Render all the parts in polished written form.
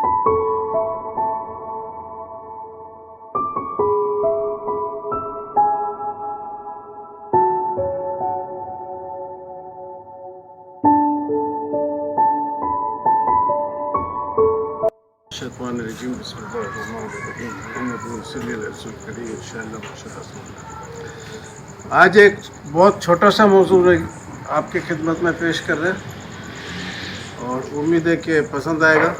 الشیطان الرجیم بسم اللہ الرحمن الرحیم محمد صلی اللہ رسول کریم انشاءاللہ ماشاءاللہ. آج ایک بہت چھوٹا سا موضوع آپ کی خدمت میں پیش کر رہے ہیں اور امید ہے کہ پسند آئے گا.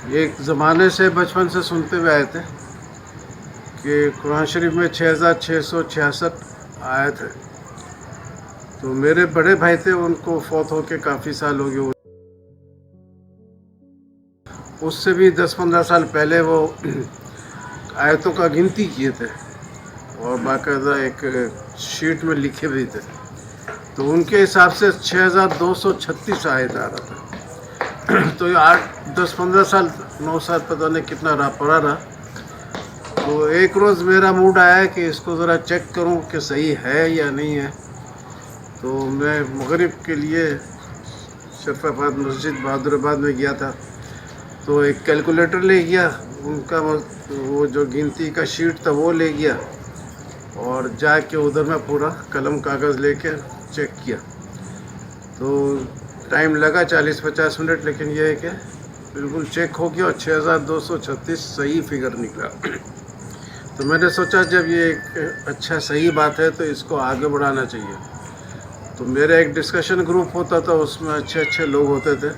یہ ایک زمانے سے بچپن سے سنتے ہوئے آئے تھے کہ قرآن شریف میں 6666 آیت ہے. تو میرے بڑے بھائی تھے، ان کو فوت ہو کے کافی سال ہو گئے. اس سے بھی 10-15 سال پہلے وہ آیتوں کا گنتی کیے تھے اور باقاعدہ ایک شیٹ میں لکھے بھی تھے. تو ان کے حساب سے 6236 آیت آ رہا تھا. تو یہ 8-10-15 سال 9 سال پتہ نہیں کتنا رہا پڑا رہا. تو ایک روز میرا موڈ آیا کہ اس کو ذرا چیک کروں کہ صحیح ہے یا نہیں ہے. تو میں مغرب کے لیے شرف آباد مسجد بہادر آباد میں گیا تھا. تو ایک کیلکولیٹر لے گیا، ان کا وہ جو گنتی کا شیٹ تھا وہ لے گیا اور جا کے ادھر میں پورا قلم کاغذ لے کے چیک کیا. تو ٹائم لگا 40-50 منٹ، لیکن یہ ہے کہ بالکل چیک ہو گیا اور 6236 صحیح فگر نکلا. تو میں نے سوچا جب یہ ایک اچھا صحیح بات ہے تو اس کو آگے بڑھانا چاہیے. تو میرا ایک ڈسکشن گروپ ہوتا تھا، اس میں اچھے لوگ ہوتے تھے.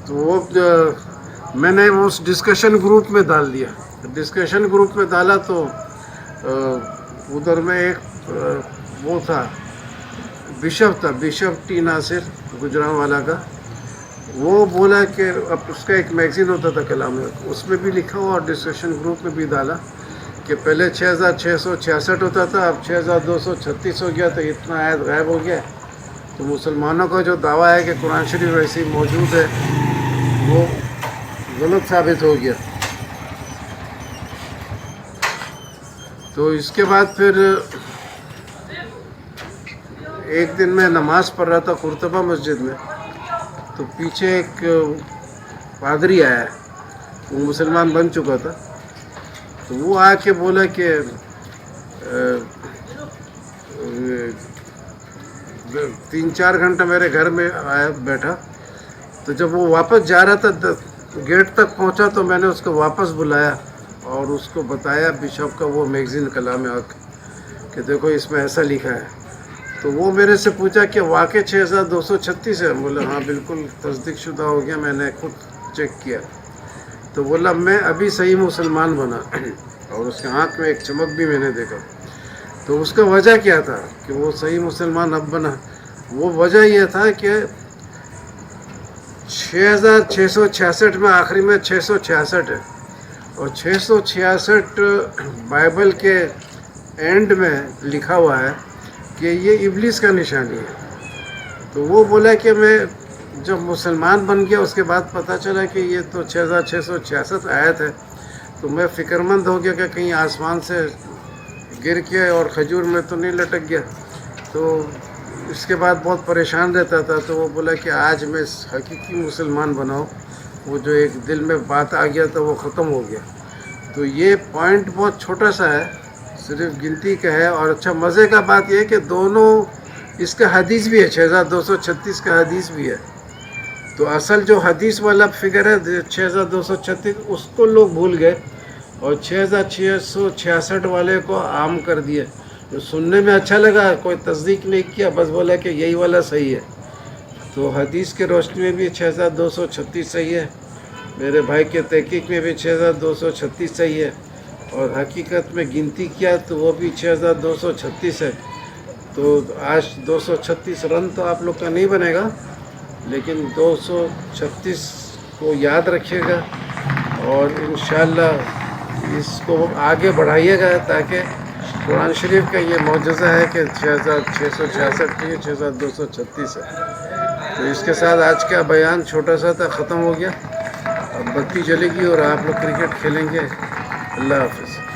تو وہ میں نے اس ڈسکشن گروپ میں ڈال دیا. ڈسکشن گروپ میں ڈالا تو ادھر میں ایک وہ تھا، بشپ ٹی ناصر گجرانوالا کا. وہ بولا کہ اب اس کا ایک میگزین ہوتا تھا کلام، اس میں بھی لکھا ہوا اور ڈسکشن گروپ میں بھی ڈالا کہ پہلے 6666 ہوتا تھا، اب 6236 ہو گیا. تو اتنا آیت غائب ہو گیا. تو مسلمانوں کا جو دعویٰ ہے کہ قرآن شریف ایسی موجود ہے وہ غلط ثابت ہو گیا. تو اس کے بعد پھر ایک دن میں نماز پڑھ رہا تھا قرطبہ مسجد میں. تو پیچھے ایک پادری آیا، وہ مسلمان بن چکا تھا. تو وہ آ کے بولا کہ 3-4 گھنٹہ میرے گھر میں آیا بیٹھا. تو جب وہ واپس جا رہا تھا گیٹ تک پہنچا تو میں نے اس کو واپس بلایا اور اس کو بتایا بشپ کا وہ میگزین کلام حق کہ دیکھو اس میں ایسا لکھا ہے. تو وہ میرے سے پوچھا کہ واقع 6236 ہے؟ بولا ہاں بالکل تصدیق شدہ ہو گیا، میں نے خود چیک کیا. تو بولا میں ابھی صحیح مسلمان بنا اور اس کے آنکھ میں ایک چمک بھی میں نے دیکھا. تو اس کا وجہ کیا تھا کہ وہ صحیح مسلمان اب بنا؟ وہ وجہ یہ تھا کہ 6666 میں آخری میں 666 ہے اور 666 بائبل کے اینڈ میں لکھا ہوا ہے کہ یہ ابلیس کا نشانی ہے. تو وہ بولا کہ میں جب مسلمان بن گیا اس کے بعد پتہ چلا کہ یہ تو 6666 آیت ہے. تو میں فکر مند ہو گیا کہ کہیں آسمان سے گر کے اور کھجور میں تو نہیں لٹک گیا. تو اس کے بعد بہت پریشان رہتا تھا. تو وہ بولا کہ آج میں حقیقی مسلمان بناؤ. وہ جو ایک دل میں بات آ گیا تھا وہ ختم ہو گیا. تو یہ پوائنٹ بہت چھوٹا سا ہے، صرف گنتی کا ہے. اور اچھا مزے کا بات یہ ہے کہ دونوں اس کا حدیث بھی ہے، 6236 کا حدیث بھی ہے. تو اصل جو حدیث والا فگر ہے 6236 اس کو لوگ بھول گئے اور 6666 والے کو عام کر دیا. جو سننے میں اچھا لگا، کوئی تصدیق نہیں کیا، بس بولا کہ یہی والا صحیح ہے. تو حدیث کے روشنی میں بھی 6236 صحیح ہے، میرے بھائی کے تحقیق میں بھی 6236 صحیح ہے، اور حقیقت میں گنتی کیا تو وہ بھی 6236 ہے. تو آج 236 رن تو آپ لوگ کا نہیں بنے گا، لیکن 236 کو یاد رکھیے گا اور انشاءاللہ اس کو آگے بڑھائیے گا تاکہ قرآن شریف کا یہ معجزہ ہے کہ 6666 کی 6236 ہے. تو اس کے ساتھ آج کا بیان چھوٹا سا تھا، ختم ہو گیا. اب بتی جلے گی اور آپ لوگ کرکٹ کھیلیں گے. اللہ حافظ.